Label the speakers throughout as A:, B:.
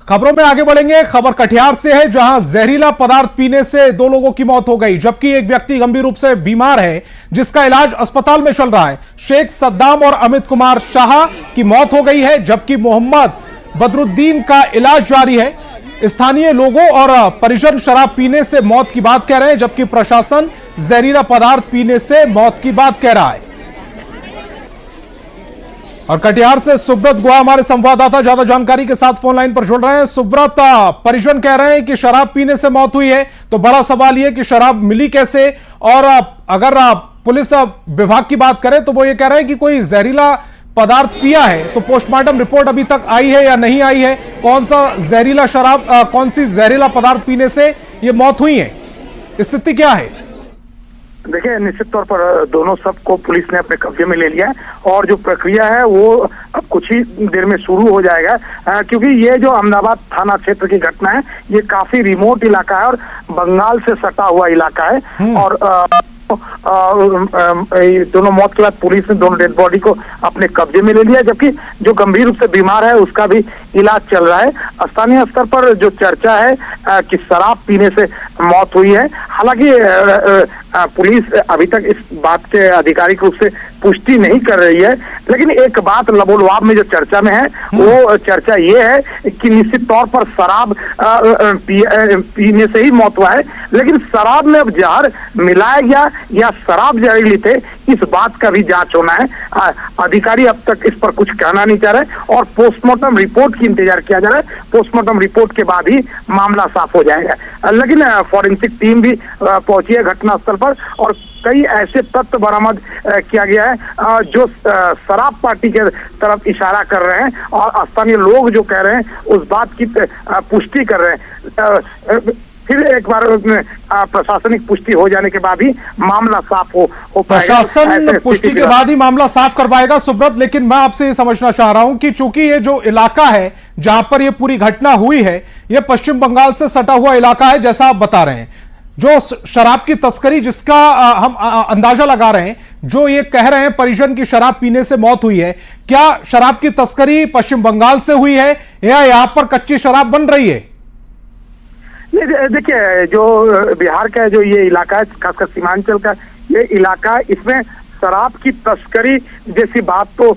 A: खबरों में आगे बढ़ेंगे। खबर कटिहार से है, जहां जहरीला पदार्थ पीने से 2 लोगों की मौत हो गई, जबकि एक व्यक्ति गंभीर रूप से बीमार है, जिसका इलाज अस्पताल में चल रहा है। शेख सद्दाम और अमित कुमार शाह की मौत हो गई है, जबकि मोहम्मद बदरुद्दीन का इलाज जारी है। स्थानीय लोगों और परिजन शराब पीने से मौत की बात कह रहे हैं, जबकि प्रशासन जहरीला पदार्थ पीने से मौत की बात कह रहा है। और कटिहार से सुब्रत गुहा हमारे संवाददाता ज्यादा जानकारी के साथ फोन लाइन पर जुड़ रहे हैं। सुब्रत, परिजन कह रहे हैं कि शराब पीने से मौत हुई है, तो बड़ा सवाल यह कि शराब मिली कैसे, और अगर पुलिस विभाग की बात करें तो वो ये कह रहे हैं कि कोई जहरीला पदार्थ पिया है। तो पोस्टमार्टम रिपोर्ट अभी तक आई है या नहीं आई है? कौन सा जहरीला शराब, कौन सी जहरीला पदार्थ पीने से ये मौत हुई है, स्थिति क्या है?
B: देखिए, निश्चित तौर पर दोनों सबको पुलिस ने अपने कब्जे में ले लिया है और जो प्रक्रिया है वो अब कुछ ही देर में शुरू हो जाएगा, क्योंकि ये जो अहमदाबाद थाना क्षेत्र की घटना है, ये काफी रिमोट इलाका है और बंगाल से सटा हुआ इलाका है। और दोनों मौत के बाद पुलिस ने दोनों डेड बॉडी को अपने कब्जे में ले लिया, जबकि जो गंभीर रूप से बीमार है उसका भी इलाज चल रहा है। स्थानीय स्तर पर जो चर्चा है कि शराब पीने से मौत हुई है, हालांकि पुलिस अभी तक इस बात के आधिकारिक रूप से पुष्टि नहीं कर रही है, लेकिन एक बात लबोलवाब में जो चर्चा में है वो चर्चा ये है कि निश्चित तौर पर शराब पीने से ही मौत हुआ है, लेकिन शराब में अब जहर मिलाया गया या शराब जहरीली थे, इस बात का भी जांच होना है। अधिकारी अब तक इस पर कुछ कहना नहीं चाह रहे और पोस्टमार्टम रिपोर्ट की इंतजार किया जा रहा है। पोस्टमार्टम रिपोर्ट के बाद ही मामला साफ हो जाएगा, लेकिन फॉरेंसिक टीम भी पहुंची है घटनास्थल पर और कई ऐसे तथ्य बरामद किया गया है जो शराब पार्टी के तरफ इशारा कर रहे हैं और स्थानीय लोग जो कह रहे हैं उस बात की पुष्टि कर रहे हैं। फिर एक बार प्रशासनिक पुष्टि हो जाने के बाद ही मामला साफ हो पाएगा।
A: प्रशासन पुष्टि के बाद ही मामला साफ कर पाएगा सुब्रत, लेकिन मैं आपसे ये समझना चाह रहा हूं कि चूंकि ये जो इलाका है जहां पर ये पूरी घटना हुई है, ये पश्चिम बंगाल से सटा हुआ इलाका है, जैसा आप बता रहे हैं। जो शराब की तस्करी जिसका हम अंदाजा लगा रहे हैं, जो ये कह रहे हैं परिजन की शराब पीने से मौत हुई है, क्या शराब की तस्करी पश्चिम बंगाल से हुई है या यहां पर कच्ची शराब बन रही है?
B: देखिए, जो बिहार का जो ये इलाका है, खासकर सीमांचल का ये इलाका, इसमें शराब की तस्करी जैसी बात तो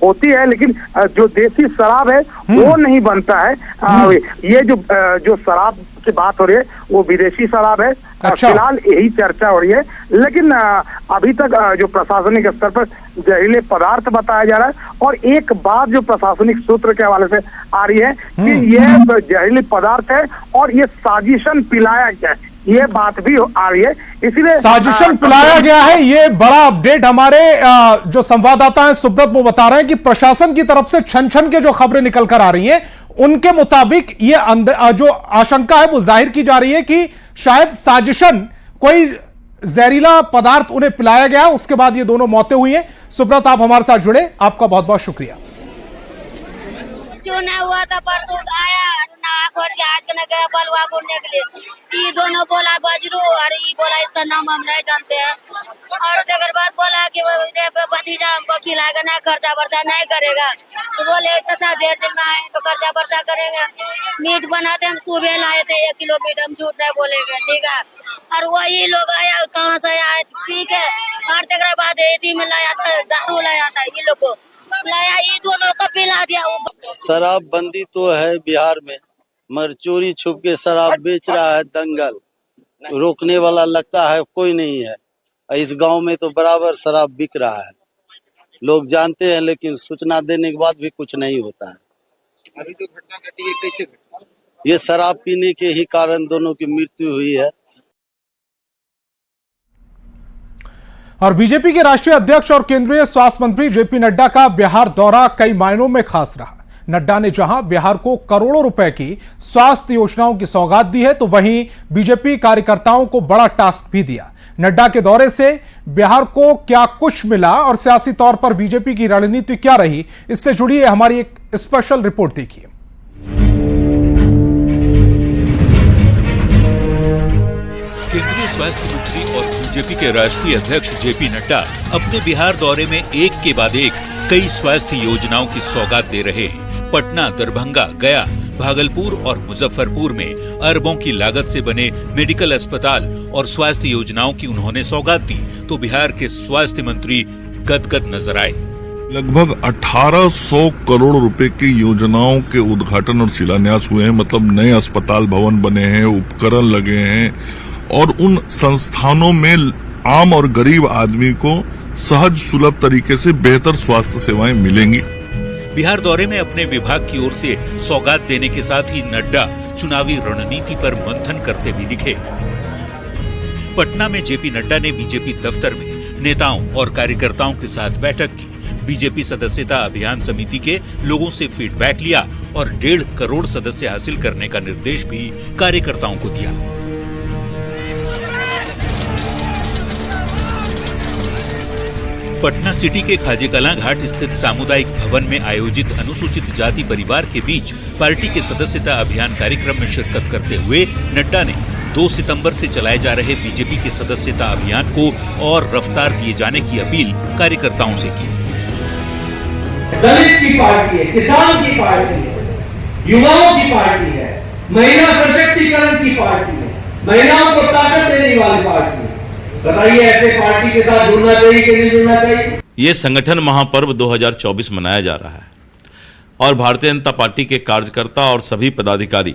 B: होती है, लेकिन जो देसी शराब है वो नहीं बनता है। ये जो शराब की बात हो रही है वो विदेशी शराब है।
A: अच्छा।
B: फिलहाल यही चर्चा हो रही है, लेकिन अभी तक जो प्रशासनिक स्तर पर जहरीले पदार्थ बताया जा रहा है और एक बात जो प्रशासनिक सूत्र के हवाले से आ रही है कि यह जहरीले पदार्थ है और ये साजिशन पिलाया गया है, ये बात भी आ रही है। इसीलिए
A: साजिशन पिलाया गया है, ये बड़ा अपडेट हमारे जो संवाददाता हैं सुब्रत वो बता रहे हैं कि प्रशासन की तरफ से छन छन के जो खबरें निकल कर आ रही हैं, उनके मुताबिक ये जो आशंका है वो जाहिर की जा रही है कि शायद साजिशन, कोई जहरीला पदार्थ उन्हें पिलाया गया, उसके बाद ये दोनों मौतें हुई हैं। सुब्रत, आप हमारे साथ जुड़े, आपका बहुत बहुत शुक्रिया।
C: चुना हुआ था, परसों आया नहा खोल के आज के गया बलवा घूमने के लिए। ये दोनों बोला बजरू और ये बोला इसका नाम हम नहीं जानते हैं, और देर बाद बोला कि भतीजा हमको खिलाएगा, ना खर्चा वर्चा नहीं करेगा। तो बोले चाचा 1.5 दिन में आए तो खर्चा वर्चा करेंगे। मीट बनाते हम सुबह लाए थे 1 किलो मीट, हम झूठ नहीं बोलेंगे, ठीक है। और वही लोग आया, कहाँ से आए पी के, और देर बाद रेती में लाया था, दारू लाया था, ये लोग को लाया, ये दोनों को पिला दिया।
D: शराब बंदी तो है बिहार में, मगर चोरी छुप के शराब बेच रहा है दंगल, रोकने वाला लगता है कोई नहीं है। इस गांव में तो बराबर शराब बिक रहा है, लोग जानते हैं, लेकिन सूचना देने के बाद भी कुछ नहीं होता है।
E: अभी जो घटना घटी है कैसे घटी?
D: ये शराब पीने के ही कारण दोनों की मृत्यु हुई है।
A: और बीजेपी के राष्ट्रीय अध्यक्ष और केंद्रीय स्वास्थ्य मंत्री जेपी नड्डा का बिहार दौरा कई मायनों में खास रहा। नड्डा ने जहां बिहार को करोड़ों रुपए की स्वास्थ्य योजनाओं की सौगात दी है, तो वहीं बीजेपी कार्यकर्ताओं को बड़ा टास्क भी दिया। नड्डा के दौरे से बिहार को क्या कुछ मिला और सियासी तौर पर बीजेपी की रणनीति क्या रही, इससे जुड़ी है हमारी एक स्पेशल रिपोर्ट। देखिए,
F: केंद्रीय स्वास्थ्य मंत्री और बीजेपी के राष्ट्रीय अध्यक्ष जेपी नड्डा अपने बिहार दौरे में एक के बाद एक कई स्वास्थ्य योजनाओं की सौगात दे रहे हैं। पटना, दरभंगा, गया, भागलपुर और मुजफ्फरपुर में अरबों की लागत से बने मेडिकल अस्पताल और स्वास्थ्य योजनाओं की उन्होंने सौगात दी तो बिहार के स्वास्थ्य मंत्री गदगद नजर आए।
G: लगभग 1800 करोड़ रुपए की योजनाओं के उद्घाटन और शिलान्यास हुए हैं। मतलब नए अस्पताल भवन बने हैं, उपकरण लगे हैं और उन संस्थानों में आम और गरीब आदमी को सहज सुलभ तरीके से बेहतर स्वास्थ्य सेवाएं मिलेंगी।
F: बिहार दौरे में अपने विभाग की ओर से सौगात देने के साथ ही नड्डा चुनावी रणनीति पर मंथन करते भी दिखे। पटना में जेपी नड्डा ने बीजेपी दफ्तर में नेताओं और कार्यकर्ताओं के साथ बैठक की। बीजेपी सदस्यता अभियान समिति के लोगों से फीडबैक लिया और 1.5 करोड़ सदस्य हासिल करने का निर्देश भी कार्यकर्ताओं को दिया। पटना सिटी के खाजेकलां घाट स्थित सामुदायिक भवन में आयोजित अनुसूचित जाति परिवार के बीच पार्टी के सदस्यता अभियान कार्यक्रम में शिरकत करते हुए नड्डा ने 2 सितंबर से चलाए जा रहे बीजेपी के सदस्यता अभियान को और रफ्तार दिए जाने की अपील कार्यकर्ताओं से की।
H: दलित की पार्टी है, किसान की पार्टी है, युवाओं की पार्टी है, महिला सशक्तिकरण की पार्टी है, महिलाओं को ताकत देने वाली पार्टी है। बताइए ऐसे पार्टी के साथ जुड़ना चाहिए कि नहीं जुड़ना चाहिए? ये संगठन महापर्व 2024 मनाया जा रहा है और भारतीय जनता पार्टी के कार्यकर्ता और सभी पदाधिकारी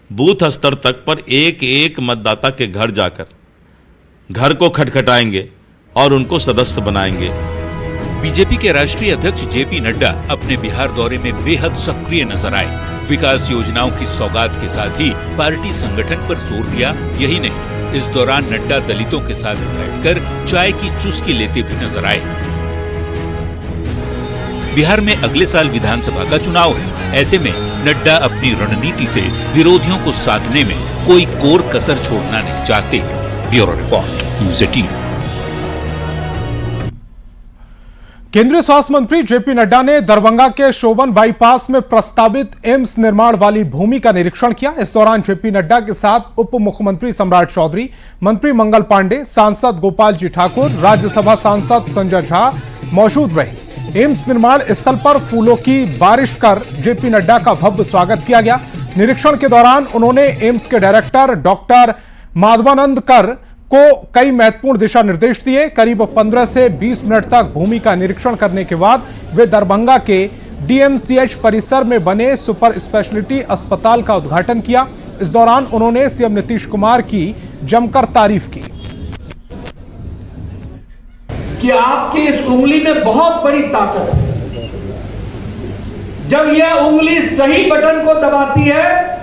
H: बूथ स्तर तक पर एक एक मतदाता के घर जाकर घर को खटखटाएंगे और उनको सदस्य बनाएंगे।
F: बीजेपी के राष्ट्रीय अध्यक्ष जेपी नड्डा अपने बिहार दौरे में बेहद सक्रिय नजर आए। विकास योजनाओं की सौगात के साथ ही पार्टी संगठन पर जोर दिया। यही नहीं, इस दौरान नड्डा दलितों के साथ बैठकर चाय की चुस्की लेते भी नजर आए। बिहार में अगले साल विधानसभा का चुनाव है। ऐसे में नड्डा अपनी रणनीति से विरोधियों को साधने में कोई कोर कसर छोड़ना नहीं चाहते। Bureau report, news 18।
A: केंद्रीय स्वास्थ्य मंत्री जेपी नड्डा ने दरभंगा के शोभन बाईपास में प्रस्तावित एम्स निर्माण वाली भूमि का निरीक्षण किया। इस दौरान जेपी नड्डा के साथ उप मुख्यमंत्री सम्राट चौधरी, मंत्री मंगल पांडे, सांसद गोपाल जी ठाकुर, राज्यसभा सांसद संजय झा मौजूद रहे। एम्स निर्माण स्थल पर फूलों की बारिश कर जेपी नड्डा का भव्य स्वागत किया गया। निरीक्षण के दौरान उन्होंने एम्स के डायरेक्टर डॉक्टर माधवानंद कर को कई महत्वपूर्ण दिशा निर्देश दिए। करीब 15 से 20 मिनट तक भूमि का निरीक्षण करने के बाद वे दरभंगा के डीएमसीएच परिसर में बने सुपर स्पेशलिटी अस्पताल का उद्घाटन किया। इस दौरान उन्होंने सीएम नीतीश कुमार की जमकर तारीफ की।
H: कि आपकी इस उंगली में बहुत बड़ी ताकत है। जब यह उंगली सही बटन को दबाती है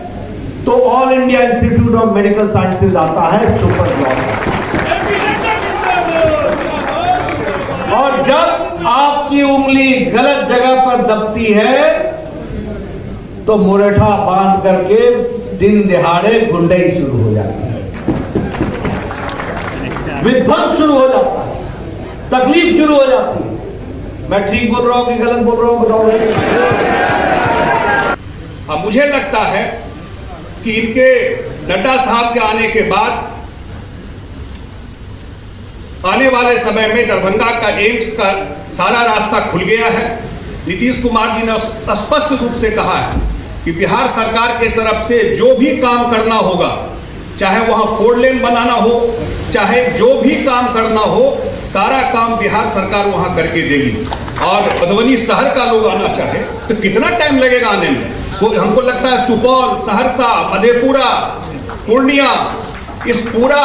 H: तो all India institute of medical sciences आता है सुपर ब्लॉक। और जब आपकी उंगली गलत जगह पर दबती है तो मुरेठा बांध करके दिन दिहाड़े गुंडई शुरू हो जाती है, विध्वंस शुरू हो जाता है, तकलीफ शुरू हो जाती है। मैं ठीक बोल रहा हूं कि गलत बोल रहा हूं, बताओ।
I: अब मुझे लगता है कि इनके नड्डा साहब के आने के बाद आने वाले समय में दरभंगा का एम्स का सारा रास्ता खुल गया है। नीतीश कुमार जी ने स्पष्ट रूप से कहा है कि बिहार सरकार के तरफ से जो भी काम करना होगा, चाहे वहां 4 लेन बनाना हो, चाहे जो भी काम करना हो, सारा काम बिहार सरकार वहां करके देगी। और मधुबनी शहर का लोग आना चाहे तो कितना टाइम लगेगा आने में? हमको लगता है सुपौल, सहरसा, मधेपुरा, पूर्णिया, इस पूरा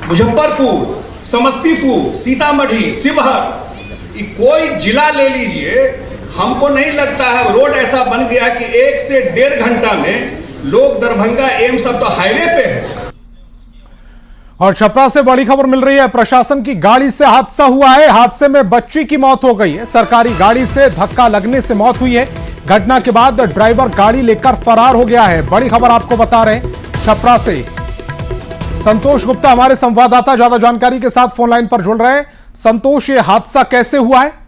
I: मुजफ्फरपुर, समस्तीपुर, सीतामढ़ी, शिवहर, कोई जिला ले लीजिए, हमको नहीं लगता है रोड ऐसा बन गया कि 1 से 1.5 घंटा में लोग दरभंगा एम्स अब तो हाईवे पे है।
A: और छपरा से बड़ी खबर मिल रही है। प्रशासन की गाड़ी से हादसा हुआ है। हादसे में बच्ची की मौत हो गई है। सरकारी गाड़ी से धक्का लगने से मौत हुई है। घटना के बाद ड्राइवर गाड़ी लेकर फरार हो गया है। बड़ी खबर आपको बता रहे हैं छपरा से। संतोष गुप्ता हमारे संवाददाता ज्यादा जानकारी के साथ फोन लाइन पर जुड़ रहे हैं। संतोष, ये हादसा कैसे हुआ है?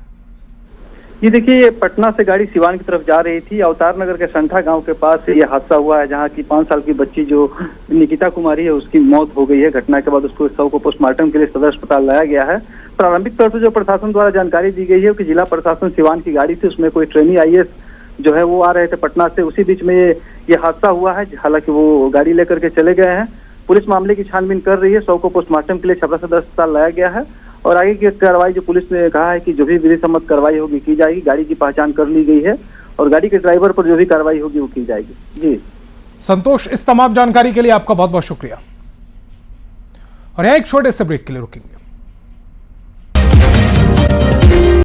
J: ये देखिए, ये पटना से गाड़ी सिवान की तरफ जा रही थी। अवतार नगर के संठा गांव के पास ये हादसा हुआ है, जहां की 5 साल की बच्ची जो निकिता कुमारी है उसकी मौत हो गई है। घटना के बाद उसको शव को पोस्टमार्टम के लिए सदर अस्पताल लाया गया है। प्रारंभिक तौर पर जो प्रशासन द्वारा जानकारी दी गई है कि जिला प्रशासन सिवान की गाड़ी थी, उसमें कोई ट्रेनी IAS जो है वो आ रहे थे पटना से, उसी बीच में ये हादसा हुआ है। हालांकि वो गाड़ी लेकर के चले गए हैं। पुलिस मामले की छानबीन कर रही है। शव को पोस्टमार्टम के लिए छपरा सदर अस्पताल लाया गया है और आगे की कार्रवाई जो पुलिस ने कहा है कि जो भी विधि सम्मत कार्रवाई होगी की जाएगी। गाड़ी की पहचान कर ली गई है और गाड़ी के ड्राइवर पर जो भी कार्रवाई होगी वो की जाएगी। जी
A: संतोष, इस तमाम जानकारी के लिए आपका बहुत बहुत शुक्रिया। और यहाँ एक छोटे से ब्रेक के लिए रुकेंगे।